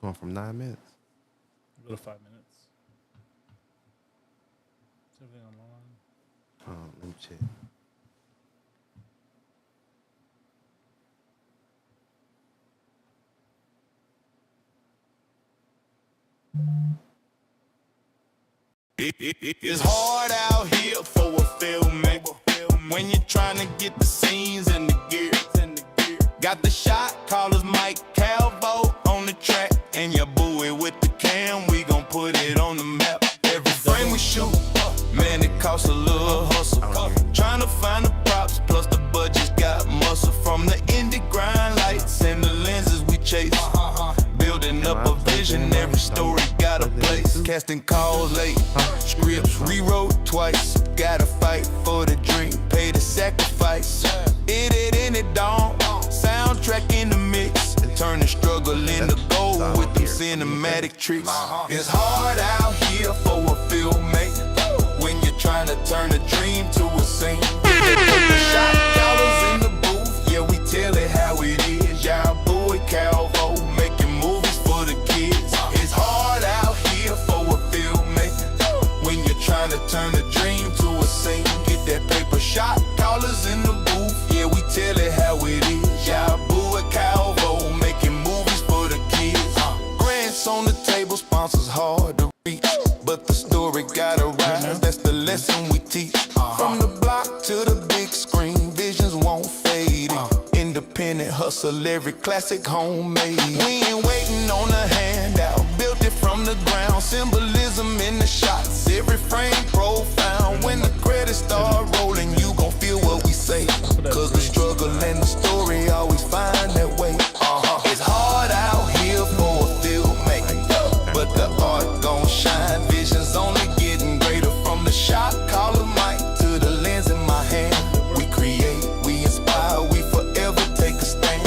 Going from 9 minutes. Go to 5 minutes. Is everything online? Let me check. It's hard out here for a filmmaker when you're trying to get the scenes and the gear. Got the shot callers Mike Calvo on the track, and your buoy with the cam. We gon' put it on the map. Every frame we shoot, man, it costs a little hustle. Trying to find the props, plus the budget's got muscle from the indie grind lights and the lenses we chase. Building up a vision, every story got a place. Casting calls late, scripts rewrote twice. Gotta fight for the dream, pay the sacrifice. It in it don't, soundtrack in the mix. Turn the struggle into gold with them cinematic tricks. It's hard out here for a filmmaker when you're trying to turn a dream to a scene. The shot callers in the booth, yeah, we tell it how it is. Y'all boy Calvo making movies for the kids. It's hard out here for a filmmaker when you're trying to turn a dream to a scene. Get that paper shot callers in the booth, yeah, we tell it how it is. Y'all boy Calvo making movies for the kids. Grants on the table, sponsors hard to reach, but the story gotta rise. That's the lesson we teach. From the block to the big screen, visions won't fade. Independent hustle, every classic homemade. We ain't waiting on a handout, built it from the ground. Symbolism in the shots, every frame profound. When the credits start rolling, you gon' feel what we say. Cause the struggle and the story always find that way. It's hard out here for a filmmaker, but the art gon' shine. Vision's only getting greater. From the shot caller mic to the lens in my hand. We create, we inspire, we forever take a stand.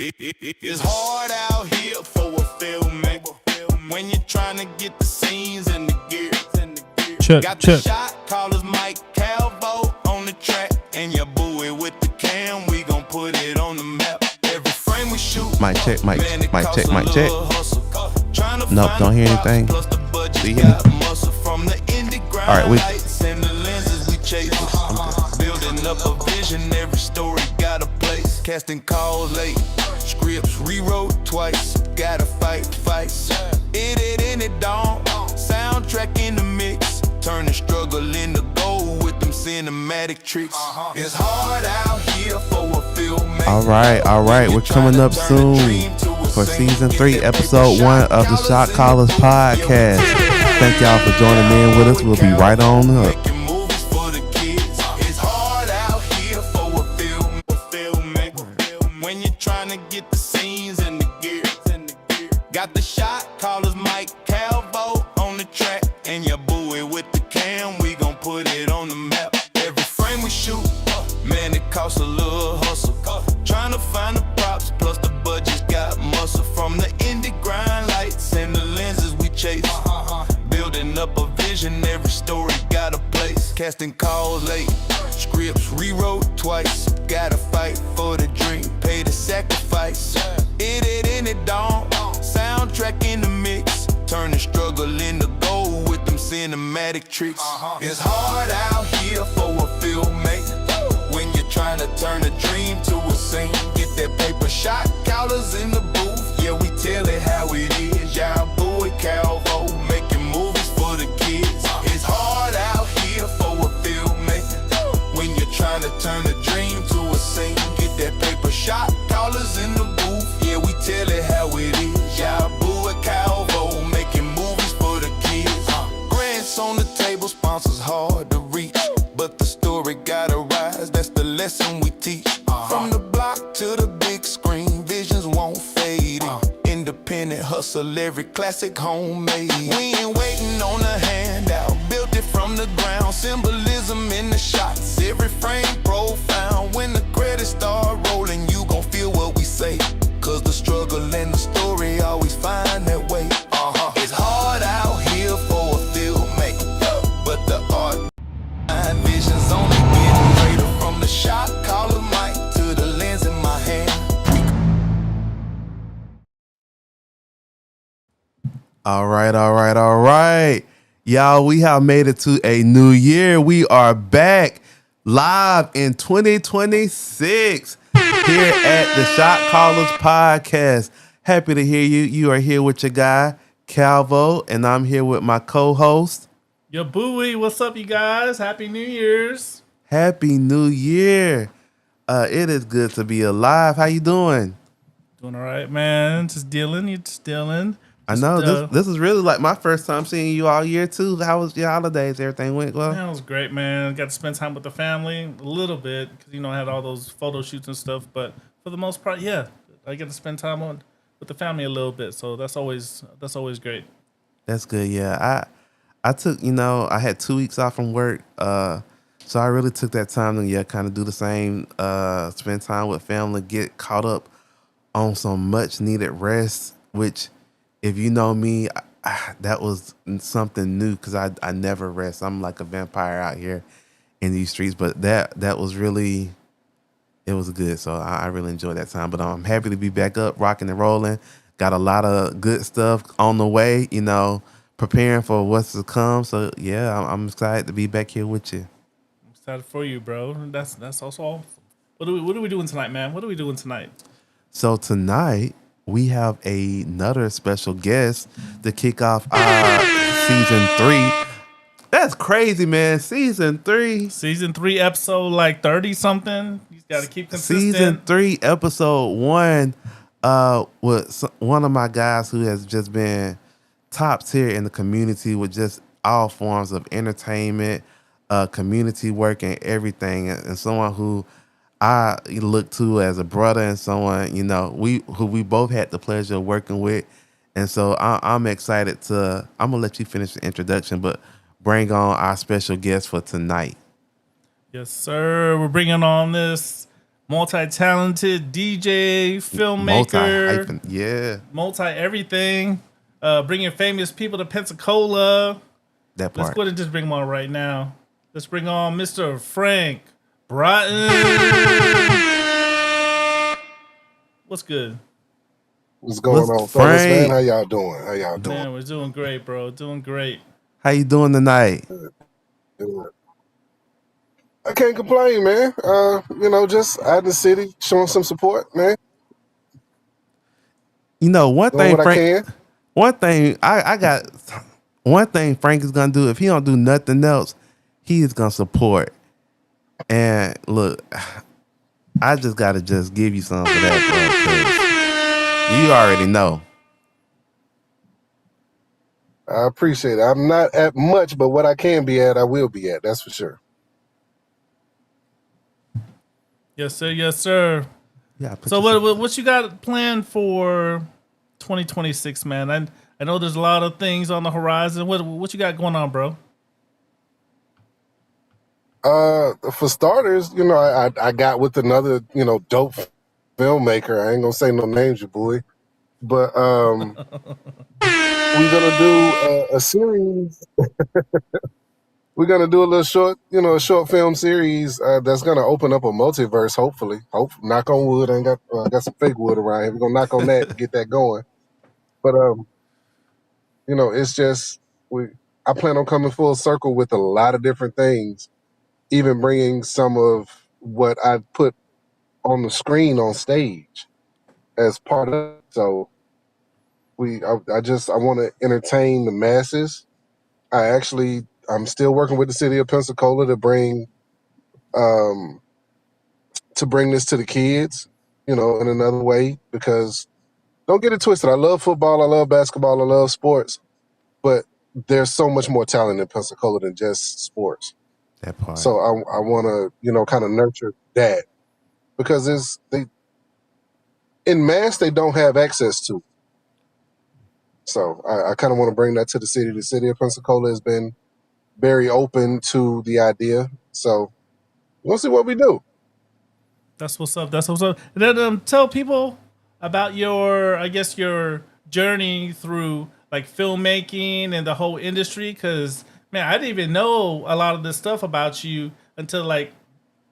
It's hard out here for a filmmaker when you're trying to get the scenes and the gear. Got the shot callers Mike Calvo on the track, and your buoy with the cam. We gon' put it on the map. Every frame we shoot, Mic check, mic check. Nope, don't hear anything. Do you hear me? Alright, we and the lenses we chase. Building up a vision, every story got a place. Casting calls late, scripts rewrote twice. Gotta fight. It in it don't, soundtrack in the mix. Turn the struggle into gold with them cinematic tricks. It's hard out here for a filmmaker. Alright, we're coming up soon for season 3, episode 1 of the Shot Callers podcast. Thank y'all for joining in with us. We'll be right on up. It's hard out here for a filmmaker when you're trying to get the scenes and the gear. Got the shot callers Mike Calvo on the track, and your buoy with the cam. We gon' put it on the map. Every frame we shoot, man, it costs a little hustle. Trying to find the props, plus the budget's got muscle from the indie grind lights and the lenses we chase. Building up a vision, every story got a place. Casting calls late, scripts rewrote twice. Gotta fight for the dream, pay the sacrifice. It in it don't, soundtrack in the mix. Turn the struggle into gold with them cinematic tricks. It's hard out here for a filmmaker when you're trying to turn a dream to a scene. Get that paper shot callers in the booth, yeah, we tell it how it is. Y'all boy Calvo making movies for the kids. It's hard out here for a filmmaker when you're trying to turn a dream to a scene. Get that paper shot callers in the booth, yeah, we tell it how it is. Y'all boy Calvo making movies for the kids. Grants on the table, sponsors hard to reach, but the story gotta rise. That's the lesson we teach. From the block to the big screen, visions won't fade. Independent hustle, every classic homemade. We ain't waiting on a handout, built it from the ground. Symbolism in the shots, every frame profound. When the credits start rolling, you gon' feel what we say. Cause the struggle and the story always find that way. It's hard out here for a filmmaker, but the All right, all right, all right. Y'all, we have made it to a new year. We are back live in 2026 here at the Shot Callers Podcast. Happy to hear you. You are here with your guy, Calvo, and I'm here with my co-host. Yo, Bowie, what's up, you guys? Happy New Year's. Happy New Year. It is good to be alive. How you doing? Doing all right, man. Just dealing. You're just dealing. I know this is really like my first time seeing you all year too. How was your holidays? Everything went well? Man, it was great, man. Got to spend time with the family a little bit because I had all those photo shoots and stuff. But for the most part, yeah, I get to spend time with the family a little bit. So that's always great. That's good. Yeah, I took I had 2 weeks off from work, so I really took that time to kind of do the same. Spend time with family, get caught up on some much needed rest, which. If you know me, that was something new because I never rest. I'm like a vampire out here in these streets. But that was really, it was good. So I really enjoyed that time. But I'm happy to be back up, rocking and rolling. Got a lot of good stuff on the way, preparing for what's to come. So, yeah, I'm excited to be back here with you. I'm excited for you, bro. That's also awesome. What are we doing tonight, man? What are we doing tonight? So tonight, we have another special guest to kick off our season 3. That's crazy, man. Season 3. Season 3, episode like 30 something. You got to keep consistent. Season 3, episode 1, with one of my guys who has just been top tier in the community with just all forms of entertainment, community work, and everything, and someone who I look to as a brother and someone, we both had the pleasure of working with. And so I'm excited I'm going to let you finish the introduction, but bring on our special guest for tonight. Yes, sir. We're bringing on this multi-talented DJ, filmmaker. Multi-everything. Bringing famous people to Pensacola. That part. Let's go ahead and just bring him on right now. Let's bring on Mr. Frank Broughton. What's good? What's going on, fellas, man? How y'all doing? Man, we're doing great, bro. Doing great. How you doing tonight? I can't complain, man. Just out in the city, showing some support, man. One Doing thing, what Frank. I can. One thing I got. One thing Frank is gonna do if he don't do nothing else, he is gonna support. And look, I just gotta give you some for that, bro. You already know. I appreciate it. I'm not at much, but what I can be at, I will be at. That's for sure. Yes, sir. Yes, sir. Yeah. So what you got planned for 2026, man? I know there's a lot of things on the horizon. What you got going on, bro? For starters, I got with another, dope filmmaker. I ain't gonna say no names, your boy, but we're gonna do a series. We're gonna do a little short, a short film series that's gonna open up a multiverse. Hopefully, knock on wood. I got some fake wood around here. We're gonna knock on that to get that going. But it's just I plan on coming full circle with a lot of different things. Even bringing some of what I put on the screen on stage as part of it. So I want to entertain the masses. I'm still working with the city of Pensacola to bring this to the kids, in another way, because don't get it twisted. I love football. I love basketball. I love sports, but there's so much more talent in Pensacola than just sports. That part. So I want to, kind of nurture that because in mass, they don't have access to. So I kind of want to bring that to the city. The city of Pensacola has been very open to the idea. So we'll see what we do. That's what's up. And then tell people about your journey through like filmmaking and the whole industry, because man, I didn't even know a lot of this stuff about you until like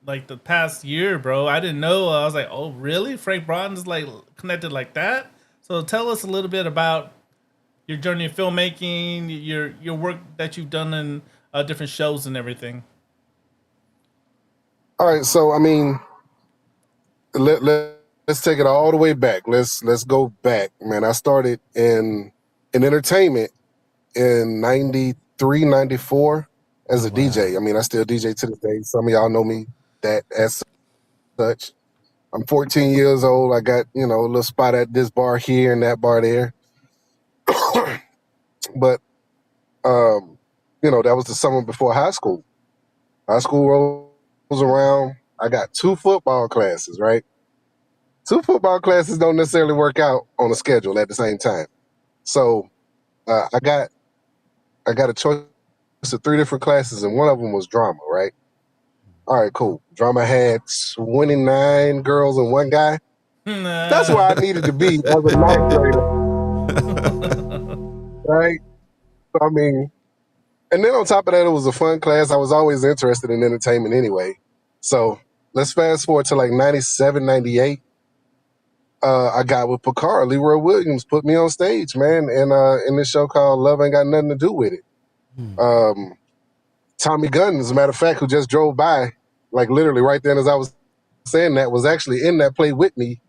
the past year, bro. I didn't know. I was like, oh, really? Frank Broughton's like connected like that? So tell us a little bit about your journey of filmmaking, your work that you've done in different shows and everything. All right, so I mean, let's take it all the way back. Let's go back, man. I started in entertainment in 93, 94 as Oh a wow. DJ. I mean, I still DJ to this day. Some of y'all know me that as such. I'm 14 years old. I got, a little spot at this bar here and that bar there. But that was the summer before high school. High school rolls around. I got 2 football classes, right? 2 football classes don't necessarily work out on a schedule at the same time. So I got a choice of 3 different classes, and one of them was drama, right? All right, cool. Drama had 29 girls and 1 guy. That's where I needed to be as a 9th grader, right? So, I mean, and then on top of that, it was a fun class. I was always interested in entertainment anyway. So let's fast forward to like 97, 98. I got with Picard. Leroy Williams put me on stage, man, in this show called Love Ain't Got Nothing to Do With It. Hmm. Tommy Gunn, as a matter of fact, who just drove by, like literally right then as I was saying that, was actually in that play with me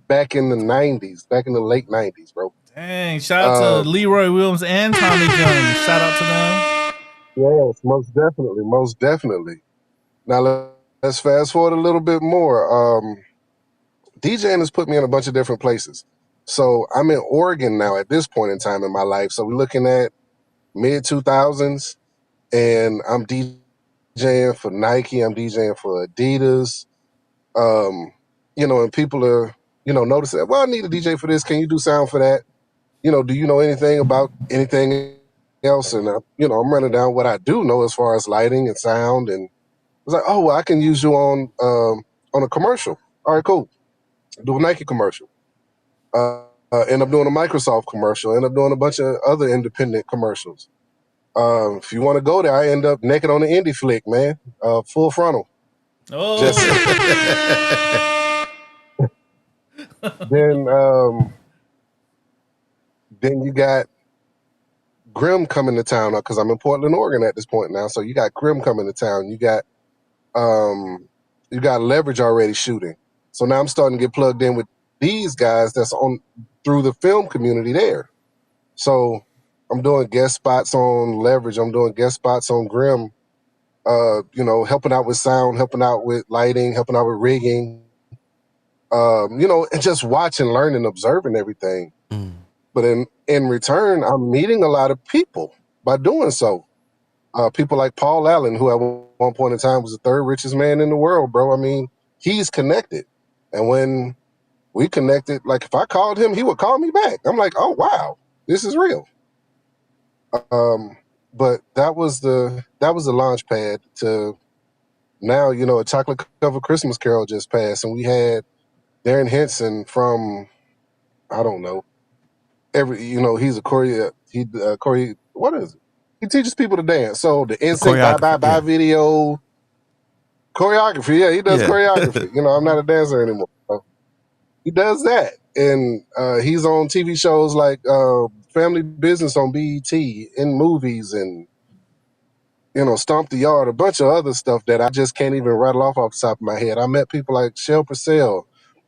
back in the 90s, back in the late 90s, bro. Dang! Shout out to Leroy Williams and Tommy Gunn. Shout out to them. Yes, most definitely, most definitely. Now let's fast forward a little bit more. DJing has put me in a bunch of different places. So I'm in Oregon now at this point in time in my life. So we're looking at mid 2000s, and I'm DJing for Nike. I'm DJing for Adidas. And people are, noticing, well, I need a DJ for this. Can you do sound for that? Do you know anything about anything else? And, I'm running down what I do know as far as lighting and sound. And I was like, oh, well, I can use you on a commercial. All right, cool. Do a Nike commercial. End up doing a Microsoft commercial. End up doing a bunch of other independent commercials. If you want to go there, I end up naked on the indie flick, man. Full frontal. Oh, Just then you got Grimm coming to town because I'm in Portland, Oregon at this point now. So you got Grimm coming to town. You got Leverage already shooting. So now I'm starting to get plugged in with these guys that's on through the film community there. So I'm doing guest spots on Leverage. I'm doing guest spots on Grimm. Helping out with sound, helping out with lighting, helping out with rigging. And just watching, learning, observing everything. Mm. But in return, I'm meeting a lot of people by doing so. People like Paul Allen, who at one point in time was the 3rd richest man in the world, bro. I mean, he's connected. And when we connected, like if I called him, he would call me back. I'm like, oh, wow, this is real. But that was the launch pad to now, a Chocolate Covered Christmas Carol just passed. And we had Darren Henson from, I don't know, he's a what is it? He teaches people to dance. So the NSYNC Bye Bye Bye video, choreography. Yeah, he does choreography. I'm not a dancer anymore. So he does that. And he's on TV shows like Family Business on BET, in movies, and, Stomp the Yard, a bunch of other stuff that I just can't even rattle off the top of my head. I met people like Shel Purcell,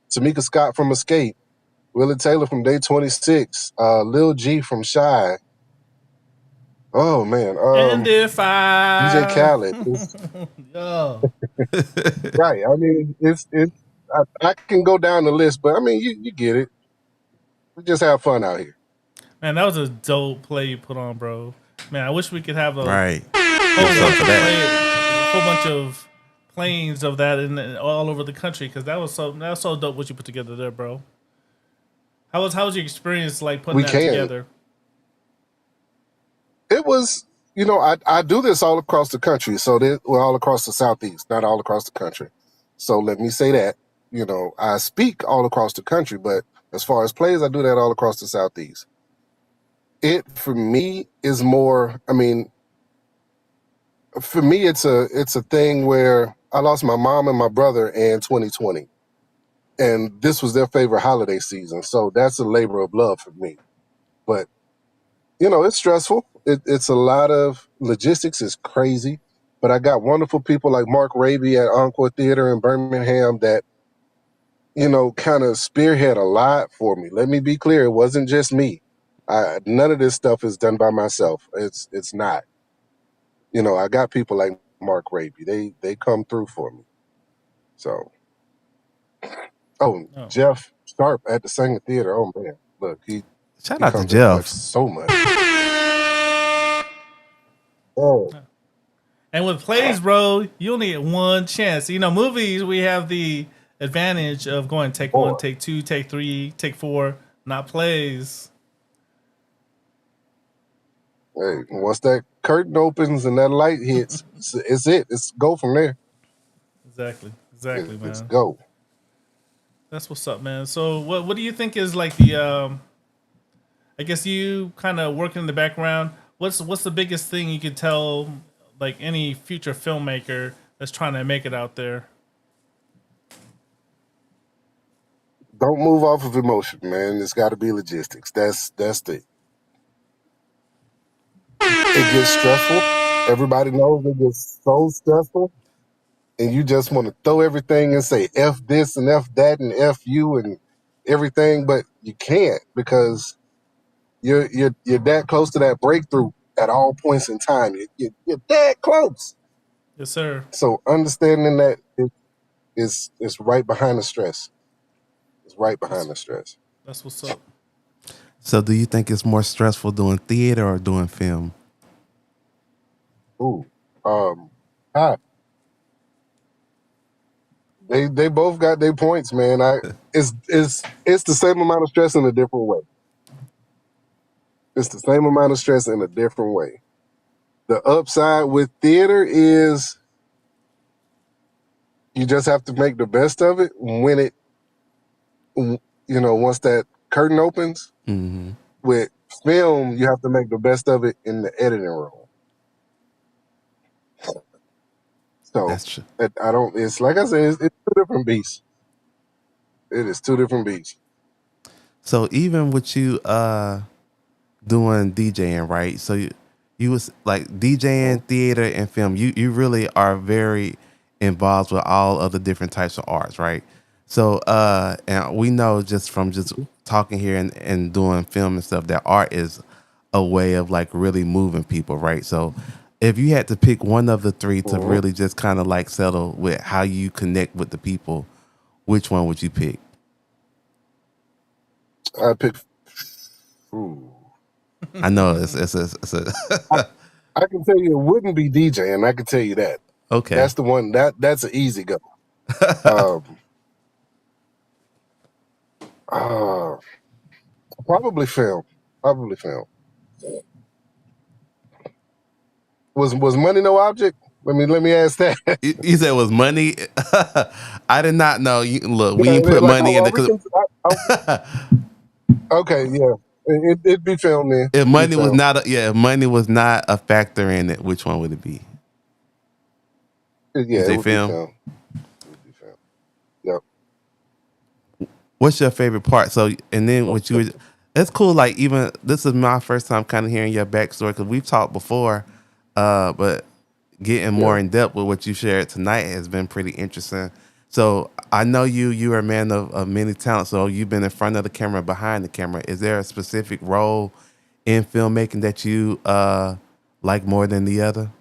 Tamika Scott from Escape, Willie Taylor from Day 26, Lil G from Shy. Oh man, and if DJ Khaled. Right. I mean, I can go down the list, but I mean, you get it. We just have fun out here. Man, that was a dope play you put on, bro. Man, I wish we could have a whole bunch of planes of that all over the country, because that was so dope what you put together there, bro. How was your experience like putting that together? It was, I do this all across the country. So we're all across the Southeast, not all across the country. So let me say that, I speak all across the country, but as far as plays, I do that all across the Southeast. It, for me, is more, for me, it's a thing where I lost my mom and my brother in 2020. And this was their favorite holiday season. So that's a labor of love for me. But it's stressful. It's a lot of logistics is crazy, but I got wonderful people like Mark Raby at Encore Theater in Birmingham that kind of spearhead a lot for me. Let me be clear, it wasn't just me. None of this stuff is done by myself. It's not. I got people like Mark Raby. They come through for me. So, Oh, Jeff Sharp at the Sanger Theater. Oh man, look, Shout he out to comes and flex Jeff. so much. Oh, and with plays, bro, you only get one chance. Movies, we have the advantage of going take one, boy. take two, take three, take four. Not plays. Hey, once that curtain opens and that light hits, it's it. It's go from there. Exactly, It's man. go. That's what's up, man. So, what do you think is like the I guess you kind of working in the background. What's the biggest thing you could tell like any future filmmaker that's trying to make it out there? Don't move off of emotion, man. It's got to be logistics. That's it. It gets stressful. Everybody knows it gets so stressful, and you just want to throw everything and say F this and F that and F you and everything, but you can't because you're that close to that breakthrough at all points in time. You're that close. Yes, sir. So understanding that is right behind the stress. It's right behind the stress. That's what's up. So, do you think it's more stressful doing theater or doing film? Ooh, ah, they both got their points, man. It's the same amount of stress in a different way. It's the same amount of stress in a different way. The upside with theater is you just have to make the best of it when once that curtain opens. Mm-hmm. With film, you have to make the best of it in the editing room. So That's true. it's like I said, it's two different beasts. It is two different beasts. So, even with you doing DJing, right? So, you was like DJing, theater, and film. You really are very involved with all of the different types of arts, right? So, and we know just from just talking here and doing film and stuff that art is a way of like really moving people, right? So, if you had to pick one of the three to Mhm. really just kind of like settle with how you connect with the people, which one would you pick? I pick. Ooh. I know it's I can tell you it wouldn't be DJing. I can tell you that. okay. That's the one that's an easy go. Um, uh, probably film. Probably film. Was money no object? Let me ask that. You said it was money. I did not know. Look, we Yeah, didn't put like money in the. okay, yeah, it'd be film then. If It'd be money was film. not, if money was not a factor in it, which one would it be? Yeah, say it would film? be film. It would be film. Yep. What's your favorite part? So, and then what you would. That's cool. Like even this is my first time kind of hearing your backstory because we've talked before, but getting more in depth with what you shared tonight has been pretty interesting. So I know you are a man of many talents. So you've been in front of the camera, behind the camera. Is there a specific role in filmmaking that you like more than the other?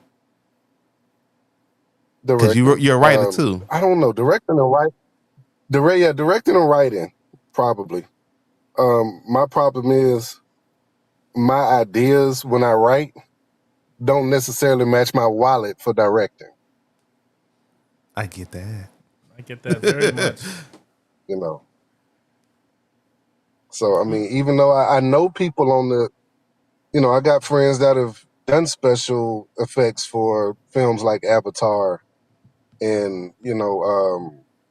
Because you're a writer too. I don't know, directing and writing. Directing and writing, probably. My problem is my ideas when I write don't necessarily match my wallet for directing. I get that. I get that very much. You know. So I mean, even though I know people on the, I got friends that have done special effects for films like Avatar and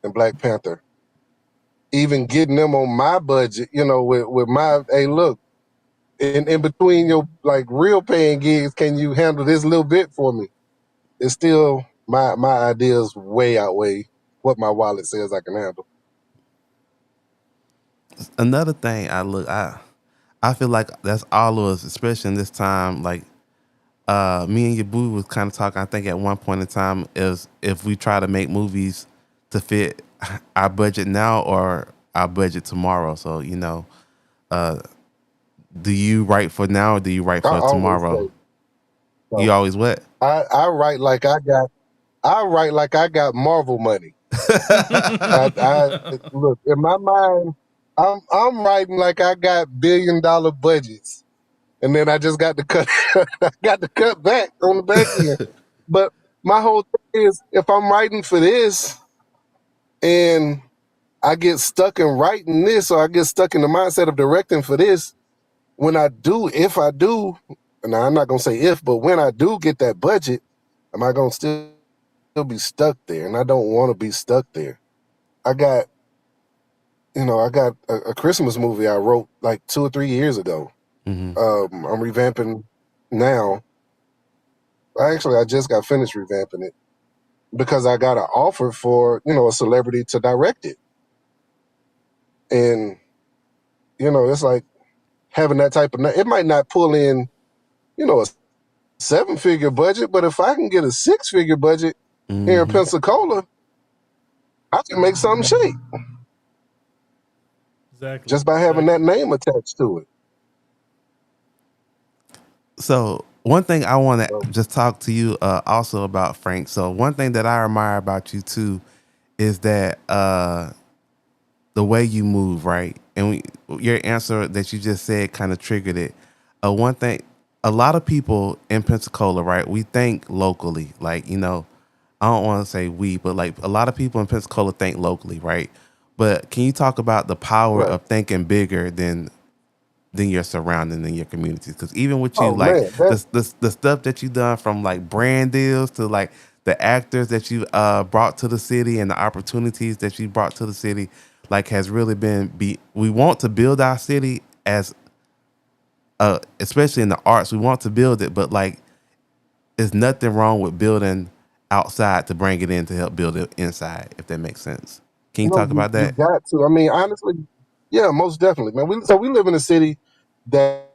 and Black Panther. Even getting them on my budget, with my hey look, in between your like real paying gigs, can you handle this little bit for me? It's still my ideas way outweigh what my wallet says I can handle. Another thing I I feel like that's all of us, especially in this time. Like me and your boo was kind of talking. I think at one point in time is if we try to make movies to fit our budget now or our budget tomorrow. So uh, do you write for now or do you write I for always tomorrow? say so. You always what? I write like I got Marvel money. I look in my mind. I'm writing like I got $1 billion budgets, and then I just got to cut. I got to cut back on the back end. But my whole thing is, if I'm writing for this, and I get stuck in writing this, or I get stuck in the mindset of directing for this, if I do, now I'm not gonna say if, but when I do get that budget, am I gonna still be stuck there? And I don't want to be stuck there. I got, I got a Christmas movie I wrote like 2 or 3 years ago. Hmm. I'm revamping now. I just got finished revamping it because I got an offer for, a celebrity to direct it. And, it's like having that type of, it might not pull in, a 7-figure budget, but if I can get a 6-figure budget here in Hmm. Pensacola, I can make something shake Exactly. just by having that name attached to it. So one thing I want to So, just talk to you also about, Frank. So one thing that I admire about you too is that the way you move, right? And your answer that you just said kind of triggered it. One thing, a lot of people in Pensacola, right? We think locally, like I don't want to say we, but like a lot of people in Pensacola think locally, right? But can you talk about the power right. of thinking bigger than your surrounding and your communities? Because even with you, Oh like man, that the stuff that you done from like brand deals to like the actors that you brought to the city and the opportunities that you brought to the city, like has really been we want to build our city as especially in the arts, we want to build it, but like there's nothing wrong with building outside to bring it in to help build it inside, if that makes sense. Can you talk you about you that? got to. I mean, honestly, yeah, most definitely, man. We live in a city that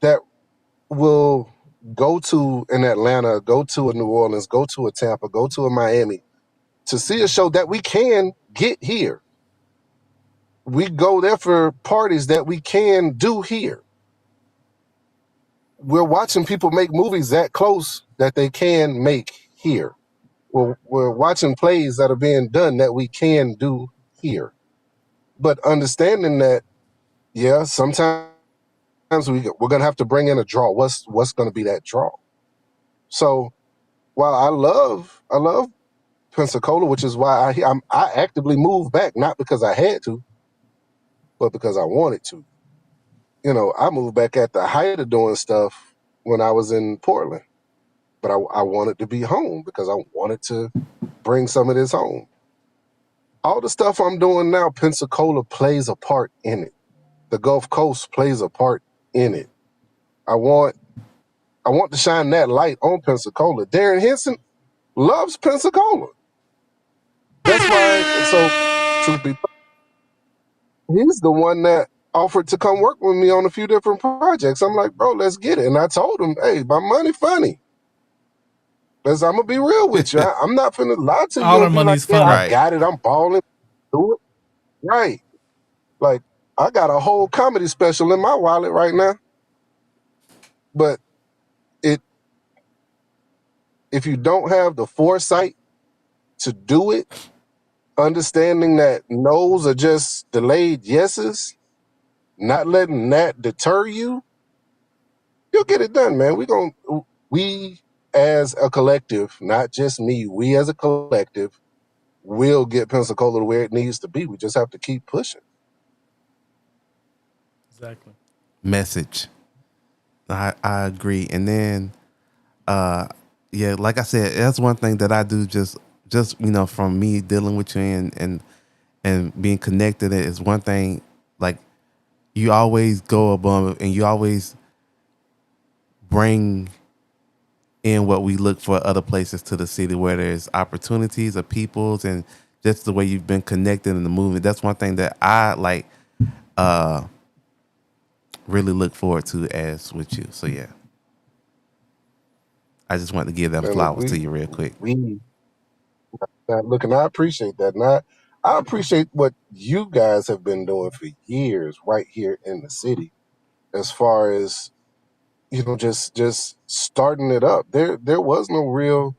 that will go to an Atlanta, go to a New Orleans, go to a Tampa, go to a Miami to see a show that we can get here. We go there for parties that we can do here. We're watching people make movies that close that they can make here. We're watching plays that are being done that we can do here. But understanding that, yeah, sometimes we're gonna have to bring in a draw. What's gonna be that draw? So while I love Pensacola, which is why I actively moved back, not because I had to, but because I wanted to. I moved back at the height of doing stuff when I was in Portland, but I wanted to be home because I wanted to bring some of this home. All the stuff I'm doing now, Pensacola plays a part in it. The Gulf Coast plays a part in it. I want to shine that light on Pensacola. Darren Henson loves Pensacola. That's why. So, truth be told, he's the one that offered to come work with me on a few different projects. I'm like, bro, let's get it. And I told him, hey, my money funny. I'm gonna be real with you. I'm not finna lie to All you our and be like, money's yeah, funny. I Right. got it. I'm balling. Do it right. Like I got a whole comedy special in my wallet right now. But it if you don't have the foresight to do it, understanding that no's are just delayed yeses, not letting that deter you, you'll get it done, man. We as a collective, not just me, we as a collective will get Pensacola to where it needs to be. We just have to keep pushing. Exactly. Message. I agree. And then uh yeah, like I said, that's one thing that I do just from me dealing with you and being connected is one thing, like you always go above and you always bring in what we look for other places to the city where there's opportunities of peoples and just the way you've been connected in the movement. That's one thing that I like uh really look forward to as with you. So yeah, I just wanted to give them And flowers to you real quick. we look, and I appreciate that. And I appreciate what you guys have been doing for years right here in the city, as far as just starting it up. There was no real,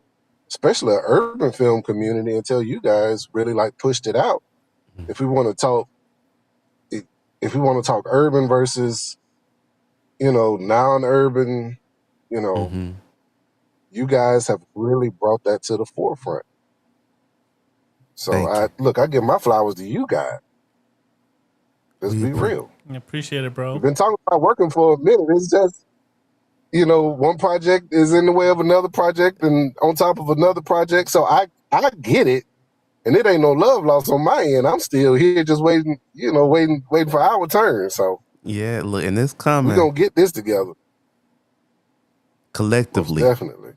especially an urban film community, until you guys really like pushed it out. Mhm. If we want to talk, if we want to talk urban versus non-urban, you know, Mm-hmm. you guys have really brought that to the forefront. So Thank you. I give my flowers to you guys. Let's We be real. I appreciate it, We've bro. been talking about working for a minute. It's just one project is in the way of another project and on top of another project. So I get it. And it ain't no love lost on my end. I'm still here just waiting, waiting for our turn. So Yeah, look, and it's we're coming gonna get this together. Most collectively. definitely.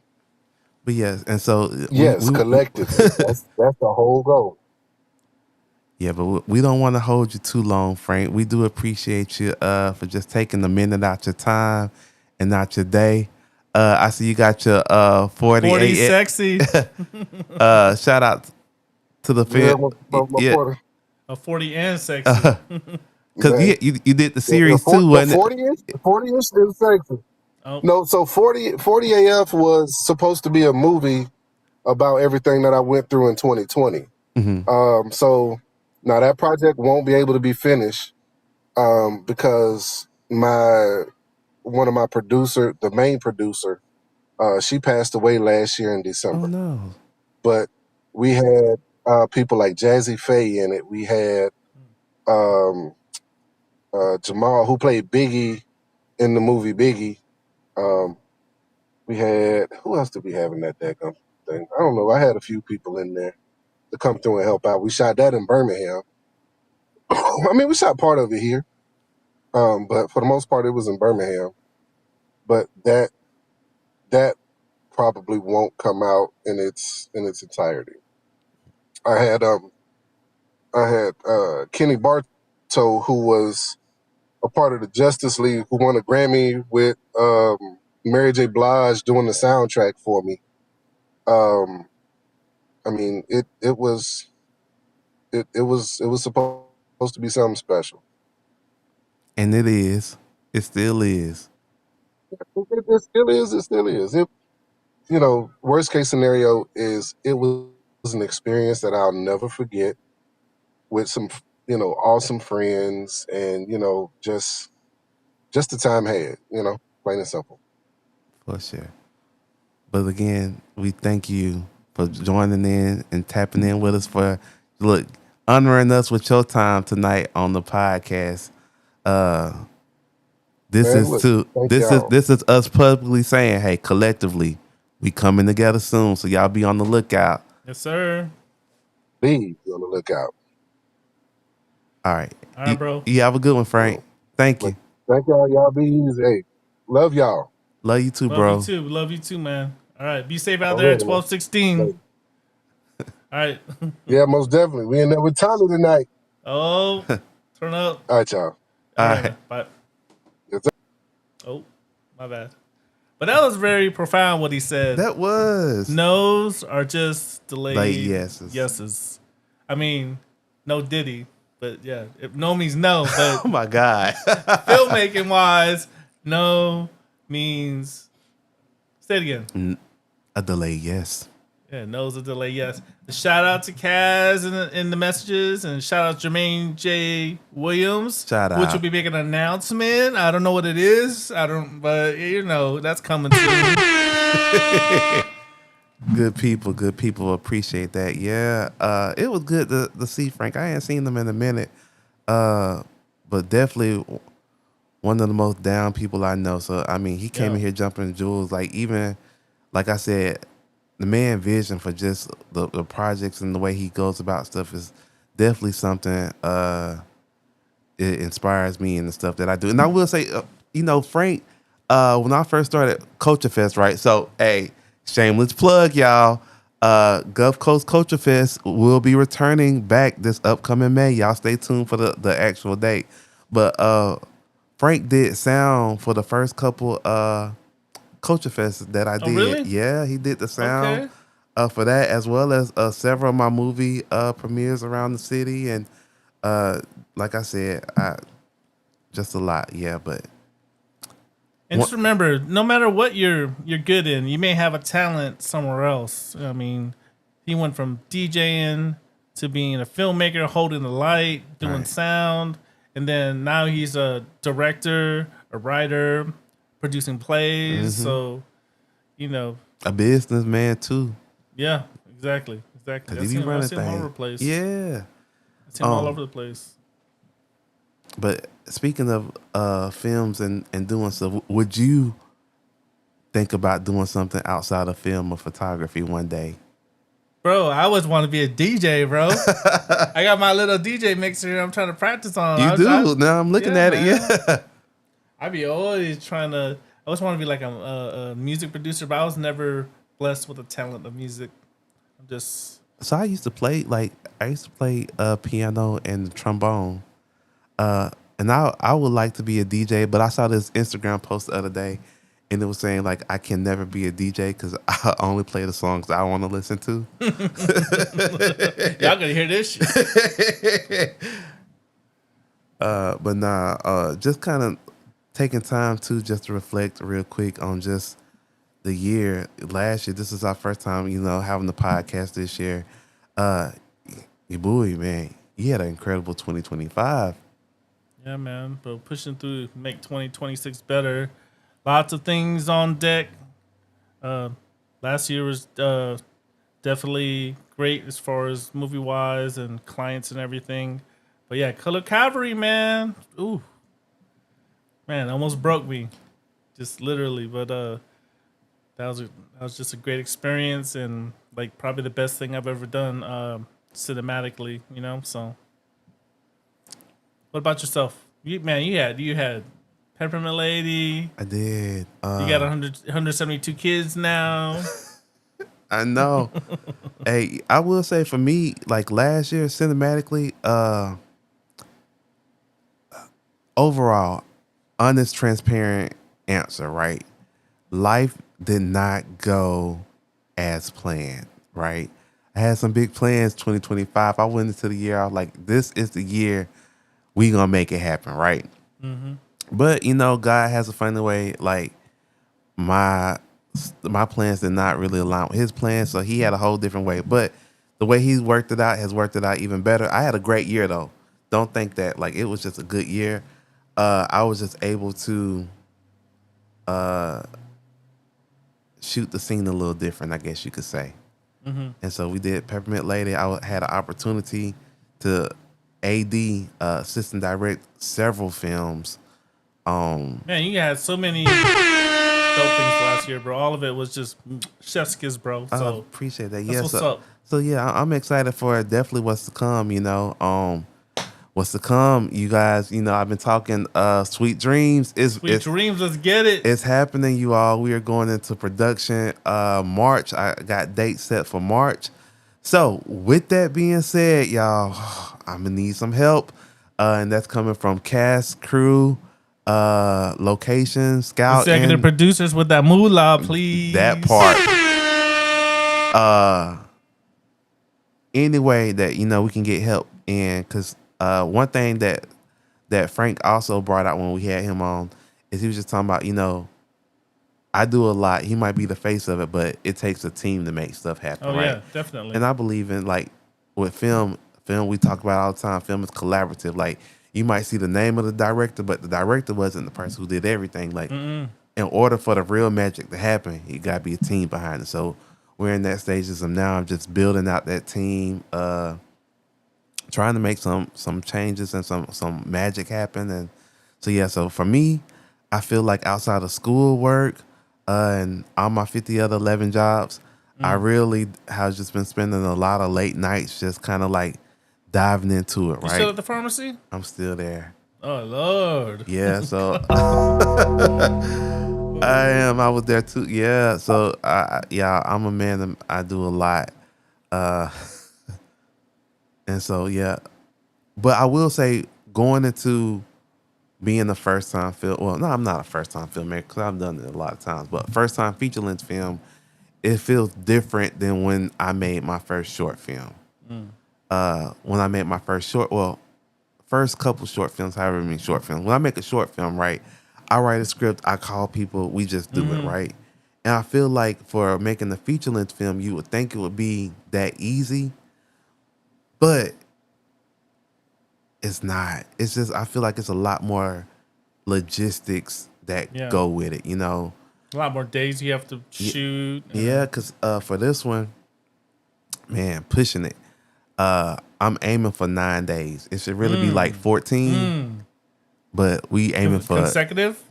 But yes, and so Yes, collectively. That's the whole goal. yeah, but we don't want to hold you too long, Frank. We do appreciate you for just taking a minute out your time and out your day. I see you got your 40 48. sexy. Shout out to the Yeah, film. my Yeah, quarter. A 40 and sexy. because Man, you did the the series too, wasn't it? 40-inch is sexy. Oh, No, so 40 AF was supposed to be a movie about everything that I went through in 2020. Mm-hmm. So now that project won't be able to be finished because one of my producer, the main producer, she passed away last year in Oh December. no. But we had people like Jazzy Faye in it. We had um, Jamal, who played Biggie in the movie Biggie. We had, who else did we have in that daggum thing? I don't know. I had a few people in there to come through and help out. We shot that in Birmingham. I mean, we shot part of it here, but for the most part, it was in Birmingham. But that probably won't come out in its entirety. I had Kenny Bartow, who was a part of the Justice League, who won a Grammy with Mary J. Blige doing the soundtrack for me. I mean, it was supposed to be something special. And it is. It still is. It still is. It still is. Worst case scenario is it was an experience that I'll never forget with some, awesome friends and, just the time had, plain and simple. For sure. But again, we thank you for joining in and tapping in with us honoring us with your time tonight on the podcast. This Man, is look, to thank this y'all. is us publicly saying, hey, collectively, we coming together soon. So y'all be on the lookout. yes, sir. Please be on the lookout. All right. All right, bro. You have a good one, Frank. Thank you. Thank y'all. Y'all be easy. Hey, love y'all. Love you too, Love bro. you too. Love you too, man. All right. Be safe out All there right, at man. 1216. All right. Yeah, most definitely. We in there with Tommy tonight. Oh, turn up. All right, y'all. All right. right. Bye. Yes, sir. Oh, my bad. But that was very profound what he said. That was. No's are just delayed Like yeses. yeses. I mean, no Diddy, but yeah, if no means no. But Oh my God. filmmaking wise, no means. Say it again. A delay, yes. Yeah, no's a delay. Yes. Shout out to Kaz in the messages, and shout out Jermaine J. Williams. Shout which out. will be making an announcement. I don't know what it is. But that's coming soon. Good people appreciate that. Yeah. It was good to see Frank. I ain't seen him in a minute. But definitely one of the most down people I know. So I mean, he came Yeah. in here jumping jewels. Like even like I said, the man vision for just the projects and the way he goes about stuff is definitely something it inspires me in the stuff that I do. And I will say, Frank, when I first started Culture Fest, right? So, hey, shameless plug, y'all. Gulf Coast Culture Fest will be returning back this upcoming May. Y'all stay tuned for the actual date. But Frank did sound for the first couple Culture Fest that I did. really? Yeah, he did the sound Okay. for that, as well as several of my movie premieres around the city. And like I said, just a lot. Yeah, but And just remember, no matter what you're good in, you may have a talent somewhere else. I mean, he went from DJing to being a filmmaker, holding the light, doing Right. sound, and then now he's a director, a writer, producing plays. Mm-hmm. So, you know, a businessman too. yeah, exactly. I Cause see he be him, I running see him all over the things. place. Yeah. I see him all over the place. But speaking of films and doing stuff, would you think about doing something outside of film or photography one day? Bro, I always want to be a DJ, bro. I got my little DJ mixer here I'm trying to practice on. You do. Now I'm looking yeah, at it. man. Yeah. I be always trying to. I always want to be like a music producer, but I was never blessed with the talent of music. I'm just. So I used to play piano and trombone. And I would like to be a DJ, but I saw this Instagram post the other day, and it was saying like I can never be a DJ because I only play the songs I want to listen to. Y'all gonna hear this shit. But nah, just kind of taking time to just to reflect real quick on just the year. Last year, this is our first time, having the podcast this year. Your boy, man, he had an incredible 2025. Yeah, man. But pushing through, make 2026 better. Lots of things on deck. Last year was definitely great as far as movie wise and clients and everything. But yeah, Color Cavalry, man. Ooh, man, almost broke me, just literally. But that was just a great experience and like probably the best thing I've ever done cinematically. So. What about yourself? You had Peppermint Lady. I did. You got 172 kids now. I know. Hey, I will say for me, like last year, cinematically, overall, honest, transparent answer, right? Life did not go as planned, right? I had some big plans 2025. I went into the year, I was like, this is the year we gonna make it happen, right? Mm-hmm. But God has a funny way. Like my plans did not really align with his plans, so he had a whole different way. But the way he's worked it out has worked it out even better. I had a great year though. Don't think that like it was just a good year. I was just able to shoot the scene a little different, I guess you could say. Mm-hmm. And so we did Peppermint Lady. I had an opportunity to AD, assistant direct several films. Man, you had so many dope things last year, bro. All of it was just chef's kiss, bro. I So appreciate that. that's Yeah, what's so, up. so yeah, I'm excited for definitely what's to come. What's to come, you guys. I've been talking. Sweet Dreams is Sweet dreams, let's get it. It's happening, you all. We are going into production. March. I got dates set for March. So with that being said, y'all, I'm gonna need some help, and that's coming from cast, crew, location, scout, Executive and producers with that moolah, please. that part. Any way that we can get help in, because one thing that Frank also brought out when we had him on is he was just talking about I do a lot. He might be the face of it, but it takes a team to make stuff happen. Oh right? yeah, definitely. And I believe in like with film we talk about all the time. Film is collaborative. Like you might see the name of the director, but the director wasn't the person who did everything. Like in order for the real magic to happen, you gotta be a team behind it. So we're in that stages of now. I'm just building out that team, trying to make some changes and some magic happen. And so yeah, so for me, I feel like outside of school work and all my 50 other 11 jobs, I really have just been spending a lot of late nights just kind of like diving into it, You right? still at the pharmacy? I'm still there. Oh Lord. Yeah, so I am. I was there too. Yeah, so I'm a man. I do a lot, and so yeah. But I will say, going into being a first time film. Well, no, I'm not a first time filmmaker because I've done it a lot of times. But first time feature length film, it feels different than when I made my first short film. When I made my first couple short films, however many short films. When I make a short film, right, I write a script, I call people, we just do it, right? And I feel like for making the feature length film, you would think it would be that easy, but it's not. It's just, I feel like it's a lot more logistics that go with it, you know? A lot more days you have to shoot. Yeah, because for this one, man, pushing it. I'm aiming for 9 days. It should really be like 14, but we aiming for consecutive.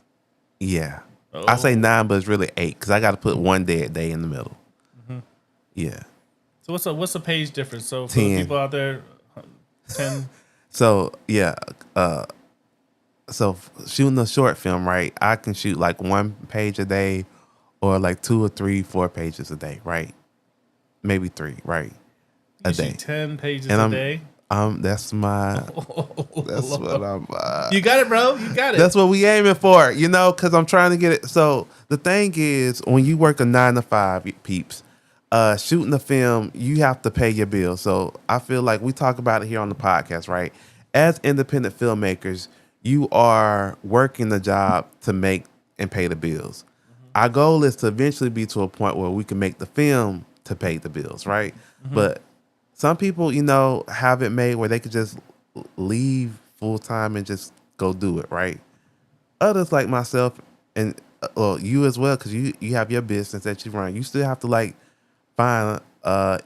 Yeah, I say 9, but it's really 8 because I got to put one dead day in the middle. Yeah. So what's the page difference? So for 10. the people out there, 10. So yeah, so shooting a short film, right? I can shoot like 1 page a day, or like 2 or 3, 4 pages a day, right? Maybe 3, right? A day. Shoot 10 pages And a day. That's my. That's what I'm. You got it, bro. You got it. That's what we aiming for, you know, because I'm trying to get it. So the thing is, when you work a 9 to 5, peeps, shooting the film, you have to pay your bills. So I feel like we talk about it here on the podcast, right? As independent filmmakers, you are working the job to make and pay the bills. Our goal is to eventually be to a point where we can make the film to pay the bills, right? But some people, you know, have it made where they could just leave full time and just go do it, right? Others like myself and well, you as well, because you have your business that you run. You still have to like find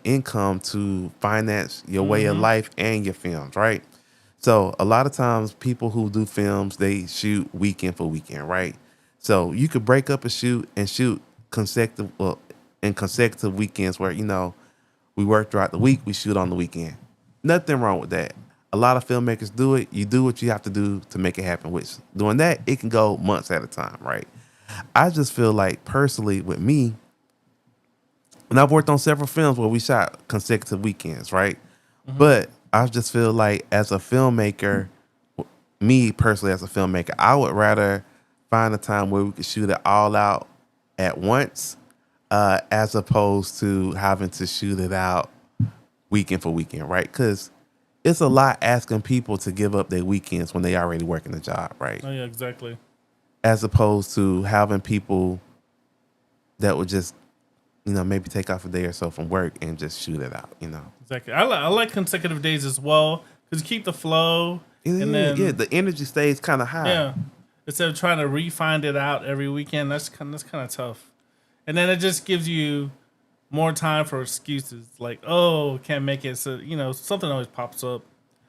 income to finance your way of life and your films, right? So a lot of times people who do films, they shoot weekend for weekend, right? So you could break up a shoot and shoot in consecutive weekends where, you know, we work throughout the week, we shoot on the weekend. Nothing wrong with that. A lot of filmmakers do it. You do what you have to do to make it happen, which doing that, it can go months at a time, right? I just feel like personally with me, and I've worked on several films where we shot consecutive weekends, right? But I just feel like as a filmmaker, me personally as a filmmaker, I would rather find a time where we could shoot it all out at once, as opposed to having to shoot it out weekend for weekend, right? Because it's a lot asking people to give up their weekends when they already working the job, right? Oh yeah, exactly. As opposed to having people that would just, you know, maybe take off a day or so from work and just shoot it out, you know? Exactly. I like consecutive days as well because you keep the flow. And then, the energy stays kind of high. Yeah. Instead of trying to refine it out every weekend, that's kind of tough. And then it just gives you more time for excuses like, oh, can't make it. So, you know, something always pops up.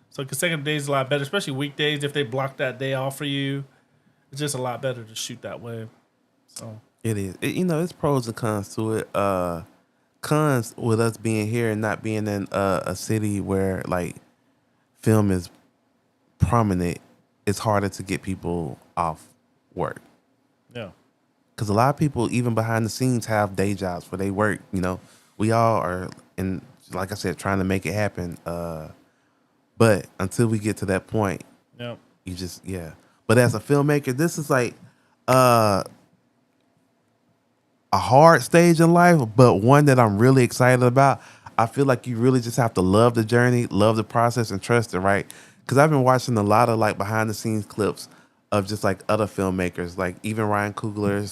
So consecutive days is a lot better, especially weekdays. If they block that day off for you, it's just a lot better to shoot that way. So It is. You know, it's pros and cons to it. Cons with us being here and not being in a city where like film is prominent, it's harder to get people off work. yeah. Because a lot of people, even behind the scenes, have day jobs where they work. You know, we all are, in, like I said, trying to make it happen. But until we get to that point, Yeah. you just, But as a filmmaker, this is like a hard stage in life, but one that I'm really excited about. I feel like you really just have to love the journey, love the process, and trust it, right? Because I've been watching a lot of like behind the scenes clips of just like other filmmakers, like even Ryan Coogler,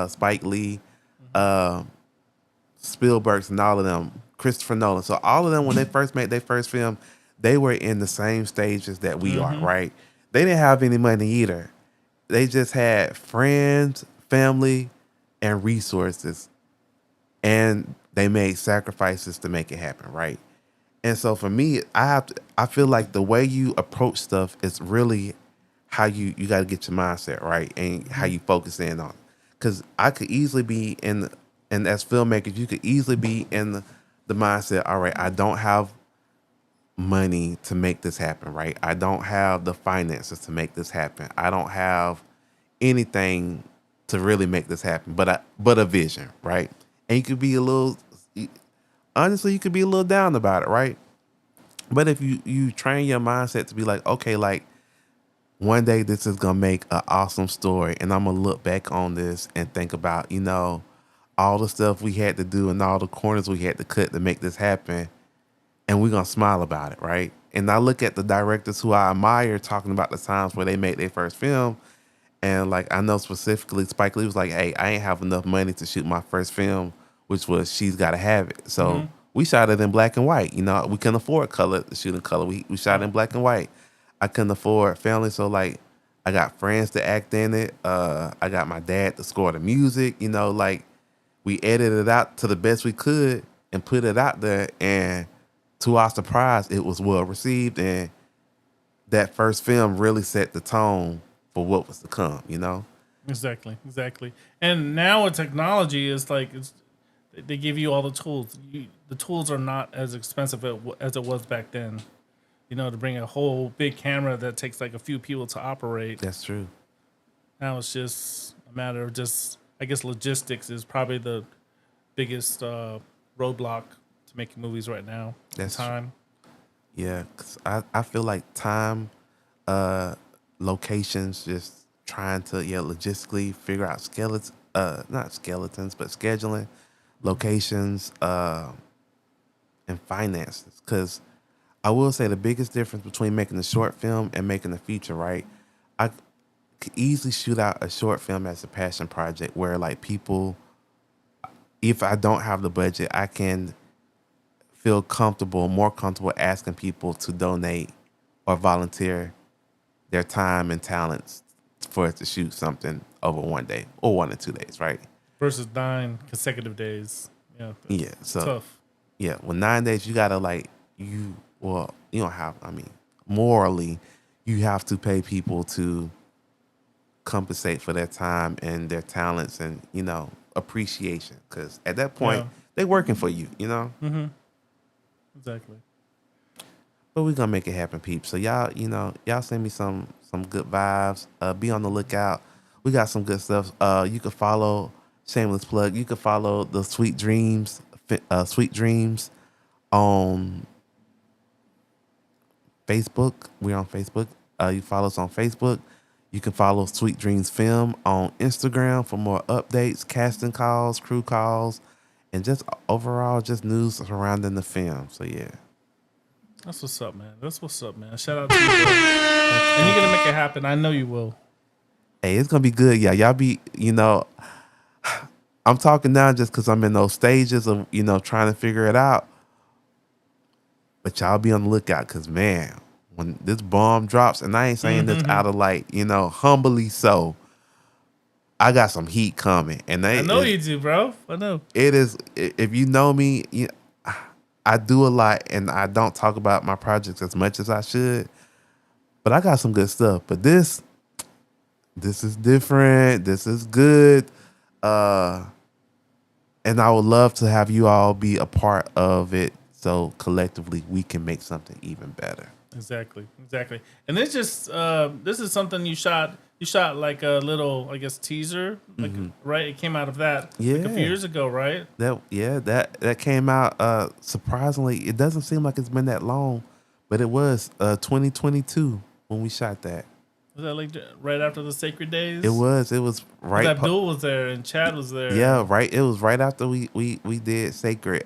Spike Lee, Spielberg's, and all of them, Christopher Nolan. So all of them, when they first made their first film, they were in the same stages that we are, right? They didn't have any money either. They just had friends, family, and resources, and they made sacrifices to make it happen, right? And so for me, I feel like the way you approach stuff is really how you got to get your mindset right and how you focus in on. Because I could easily be and as filmmakers, you could easily be in the mindset, all right, I don't have money to make this happen, right? I don't have the finances to make this happen. I don't have anything to really make this happen, but a vision, right? And you could be honestly, you could be a little down about it, right? But if you train your mindset to be like, okay, like one day this is gonna make an awesome story, and I'm gonna look back on this and think about, all the stuff we had to do and all the corners we had to cut to make this happen, and we're gonna smile about it, right? And I look at the directors who I admire talking about the times where they made their first film, and like I know specifically Spike Lee was like, "Hey, I ain't have enough money to shoot my first film, which was She's Gotta Have It." So we shot it in black and white. We couldn't afford color to shoot in color. We shot it in black and white. I couldn't afford family, so like I got friends to act in it. I got my dad to score the music. Like we edited it out to the best we could and put it out there. And to our surprise, it was well received. And that first film really set the tone for what was to come. Exactly. And now with technology, it's like they give you all the tools. The tools are not as expensive as it was back then. To bring a whole big camera that takes like a few people to operate. That's true. Now it's just a matter of I guess logistics is probably the biggest roadblock to making movies right now. That's time. Yeah, 'cause I feel like time, locations, just trying to logistically figure out not skeletons, but scheduling, locations, and finances. Because I will say the biggest difference between making a short film and making a feature, right? I could easily shoot out a short film as a passion project where like people, if I don't have the budget, I can feel more comfortable asking people to donate or volunteer their time and talents for us to shoot something over one day or 1 or 2 days, right? Versus 9 consecutive days. Yeah. Yeah. So Tough. yeah, well, 9 days you gotta you don't have. Morally, you have to pay people to compensate for their time and their talents and appreciation. Because at that point, they're working for you. Exactly. But we're gonna make it happen, peeps. So y'all send me some good vibes. Be on the lookout. We got some good stuff. You can follow, shameless plug. You can follow the Sweet Dreams on Facebook. We're on Facebook. You follow us on Facebook. You can follow Sweet Dreams Film on Instagram for more updates, casting calls, crew calls, and just overall just news surrounding the film. So yeah. That's what's up, man. Shout out to you, bro. And you're gonna make it happen. I know you will. Hey, it's gonna be good. Yeah, y'all be, I'm talking now just because I'm in those stages of, trying to figure it out. But y'all be on the lookout because, man, when this bomb drops, and I ain't saying this out of humbly so, I got some heat coming. And I know you do, bro. I know. It is, if you know me, I do a lot and I don't talk about my projects as much as I should. But I got some good stuff. But this is different. This is good. And I would love to have you all be a part of it so collectively we can make something even better. Exactly. And this is something you shot like a little, I guess, teaser, like right? It came out of that like a few years ago, right? That came out surprisingly. It doesn't seem like it's been that long, but it was 2022 when we shot that. Was that like right after the Sacred Days? It was right. Abdul was there and Chad was there. Yeah, right. It was right after we did Sacred.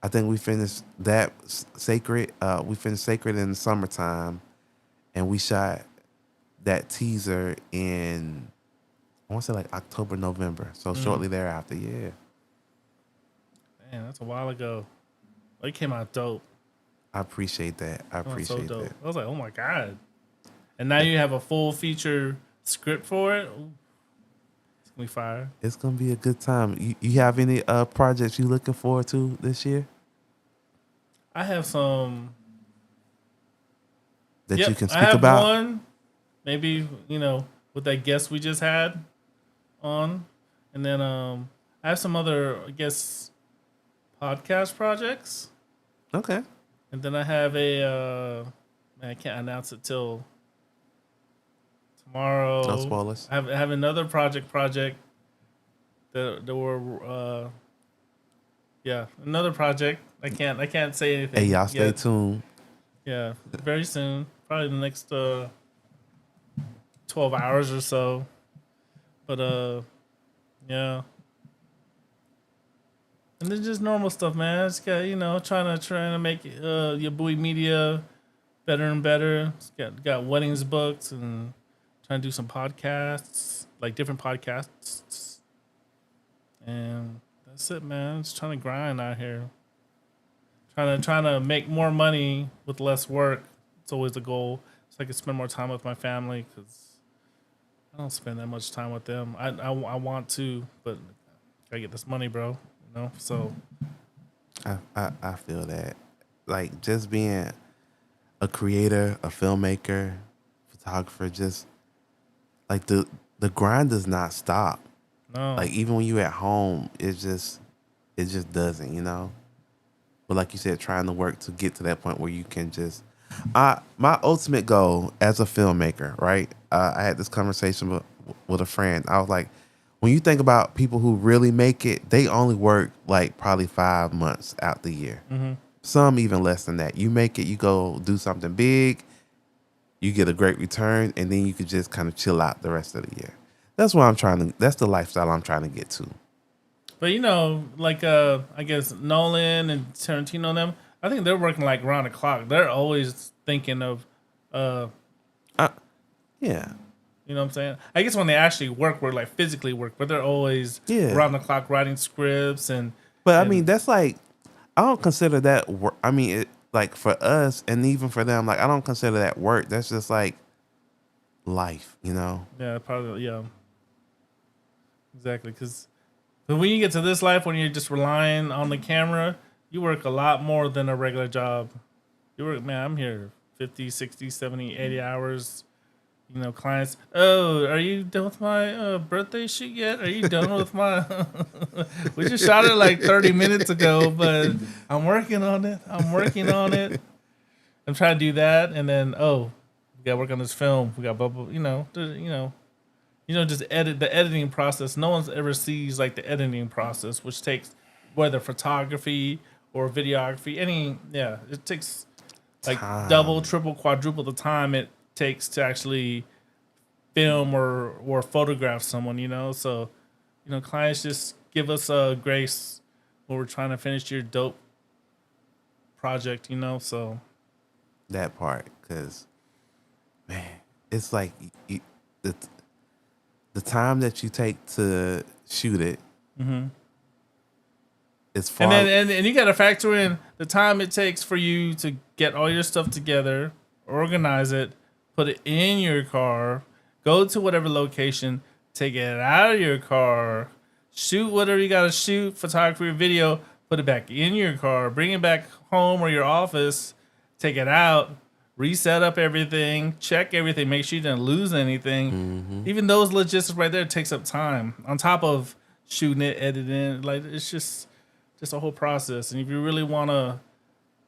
I think we finished that Sacred. We finished Sacred in the summertime, and we shot that teaser in, I want to say like October, November. So shortly thereafter, yeah. Man, that's a while ago. It came out dope. I appreciate that. I appreciate that. I was like, oh my God. And now you have a full feature script for it. Ooh. It's gonna be fire. It's gonna be a good time. You have any projects you looking forward to this year? I have some that you can speak I have about. One, maybe with that guest we just had on, and then I have some other, I guess, podcast projects. Okay. And then I have a man, I can't announce it till tomorrow. No spoilers. I have another project that we're another project. I can't say anything. Hey, y'all stay tuned. Yeah, very soon. Probably the next 12 hours or so. But yeah. And then just normal stuff, man. It's got, trying to make your Bowie Media better and better. It's got weddings booked and trying to do some podcasts, like different podcasts. And that's it, man. Just trying to grind out here. Trying to make more money with less work. It's always the goal. So I can spend more time with my family because I don't spend that much time with them. I want to, but gotta get this money, bro. So I feel that. Like, just being a creator, a filmmaker, photographer, just like the grind does not stop. no, Like, even when you at home, it just doesn't, But like you said, trying to work to get to that point where you can just my ultimate goal as a filmmaker, right? I had this conversation with a friend. I was like, when you think about people who really make it, they only work like probably 5 months out the year. Mm-hmm. Some even less than that. You make it, you go do something big, you get a great return, and then you could just kind of chill out the rest of the year. That's what that's the lifestyle I'm trying to get to. But like I guess Nolan and Tarantino and them, I think they're working like around the clock. They're always thinking of Yeah. you know what I'm saying? I guess when they actually work like physically work, but they're always Yeah. around the clock writing scripts But I mean, that's like, I don't consider that work. I mean, like for us and even for them, like I don't consider that work. That's just like life, yeah, probably, yeah. Exactly, because when you get to this life, when you're just relying on the camera, you work a lot more than a regular job. You work, man, I'm here 50, 60, 70, 80 hours. Clients, oh, are you done with my birthday shoot yet? Are you done with my... We just shot it like 30 minutes ago, but I'm working on it. I'm trying to do that, and then, we got to work on this film. We got blah, blah, just the editing process. No one's ever sees like the editing process, which takes whether photography or videography, it takes like Time. double, triple, quadruple the time it takes to actually film or photograph someone, So, clients just give us a grace when we're trying to finish your dope project, So that part, because man, it's like the time that you take to shoot it. Mm-hmm. It's far. And you got to factor in the time it takes for you to get all your stuff together, organize it, put it in your car, go to whatever location, take it out of your car, shoot whatever you got to shoot, photography or video, put it back in your car, bring it back home or your office, take it out, reset up everything, check everything, make sure you didn't lose anything. Mm-hmm. Even those logistics right there takes up time on top of shooting it, editing. Like, it's just a whole process. And if you really want to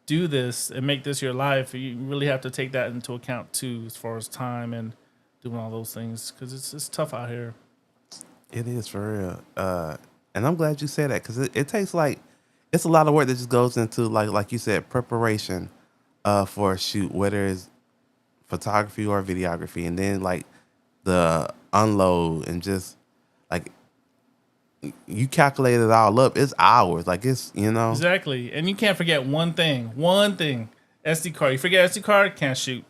do this and make this your life, you really have to take that into account too, as far as time and doing all those things, because it's tough out here. It is for real. And I'm glad you said that, because it takes it's a lot of work that just goes into like you said, preparation for a shoot, whether it's photography or videography, and then like the unload and just like you calculate it all up. It's hours, like it's Exactly, and you can't forget one thing. SD card. You forget SD card, can't shoot.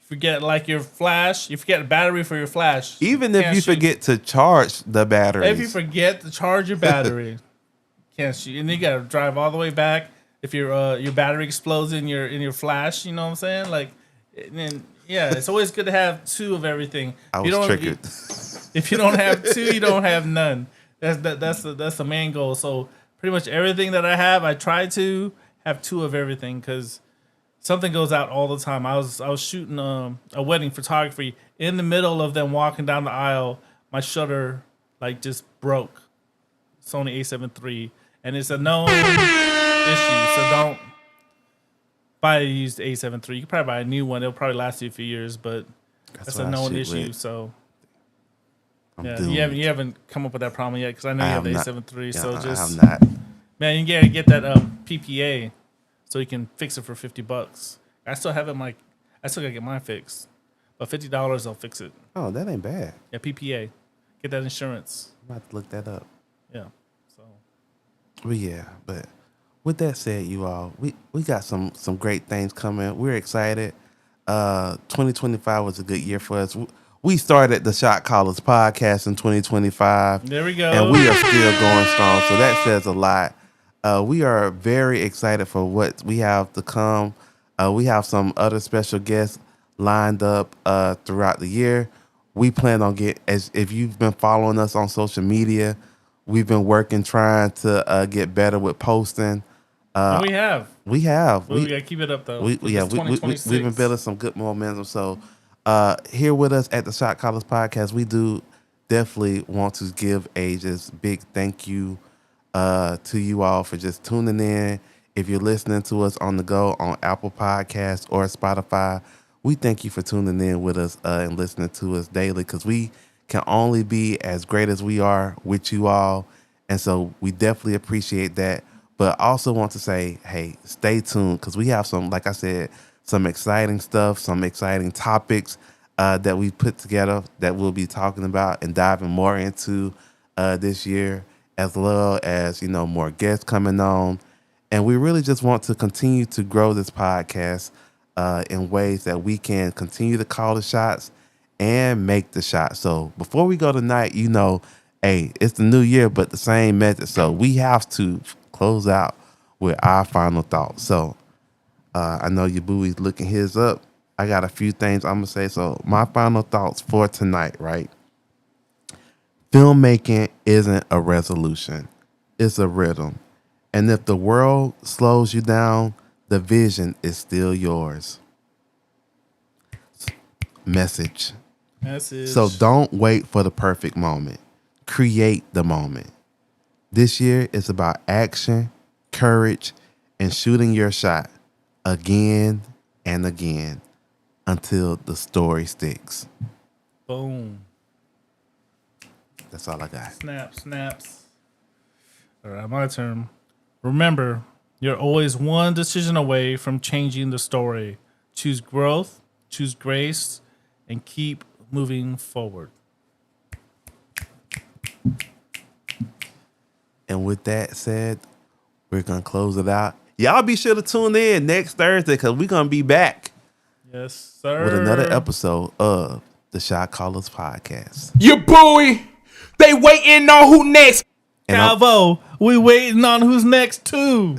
Forget like your flash. You forget the battery for your flash. Even if you forget to charge the battery. If you forget to charge your battery, can't shoot. And then you gotta drive all the way back. If your battery explodes in your flash, you know what I'm saying? Like, and then it's always good to have two of everything. I was triggered. If you don't have two, you don't have none. That's the main goal. So pretty much everything that I have, I try to have two of everything, because something goes out all the time. I was shooting a wedding photography. In the middle of them walking down the aisle, my shutter like just broke. Sony A7 III, and it's a known issue. So don't buy a used A7 III. You can probably buy a new one. It'll probably last you a few years, but that's a known issue. With. So you haven't come up with that problem yet, because I know you have the A7 III. So just I have not. Man, you gotta get that PPA so you can fix it for $50. I still haven't I still gotta get mine fixed. But $50 they'll fix it. Oh, that ain't bad. Yeah, PPA. Get that insurance. I'm about to look that up. Yeah. So But yeah, but with that said, you all, we got some great things coming. We're excited. 2025 was a good year for us. We started the Shot Callers podcast in 2025. there we go. And we are still going strong. So that says a lot. We are very excited for what we have to come. We have some other special guests lined up throughout the year. We plan on if you've been following us on social media, we've been working trying to get better with posting. And we have. We have. We gotta keep it up though. We've been building some good momentum. So here with us at the Shot Callers podcast, we do definitely want to give a just big thank you to you all for just tuning in. If you're listening to us on the go on Apple Podcasts or Spotify, we thank you for tuning in with us and listening to us daily, because we can only be as great as we are with you all. And so we definitely appreciate that. But also want to say, hey, stay tuned, because we have some, like I said, some exciting stuff, some exciting topics that we put together that we'll be talking about and diving more into this year, as well as, more guests coming on. And we really just want to continue to grow this podcast in ways that we can continue to call the shots and make the shots. So before we go tonight, hey, it's the new year, but the same method. So we have to close out with our final thoughts. So I know your booey's looking his up. I got a few things I'm going to say. So my final thoughts for tonight, right? Filmmaking isn't a resolution. It's a rhythm. And if the world slows you down, the vision is still yours. Message. So don't wait for the perfect moment. Create the moment. This year is about action, courage, and shooting your shot again and again until the story sticks. Boom. That's all I got. Snaps. All right, my turn. Remember, you're always one decision away from changing the story. Choose growth, choose grace, and keep moving forward. And with that said, we're going to close it out. Y'all be sure to tune in next Thursday, because we're going to be back Yes, sir. with another episode of the Shot Callers podcast. Your boy, they waiting on who next. And Calvo, we waiting on who's next too.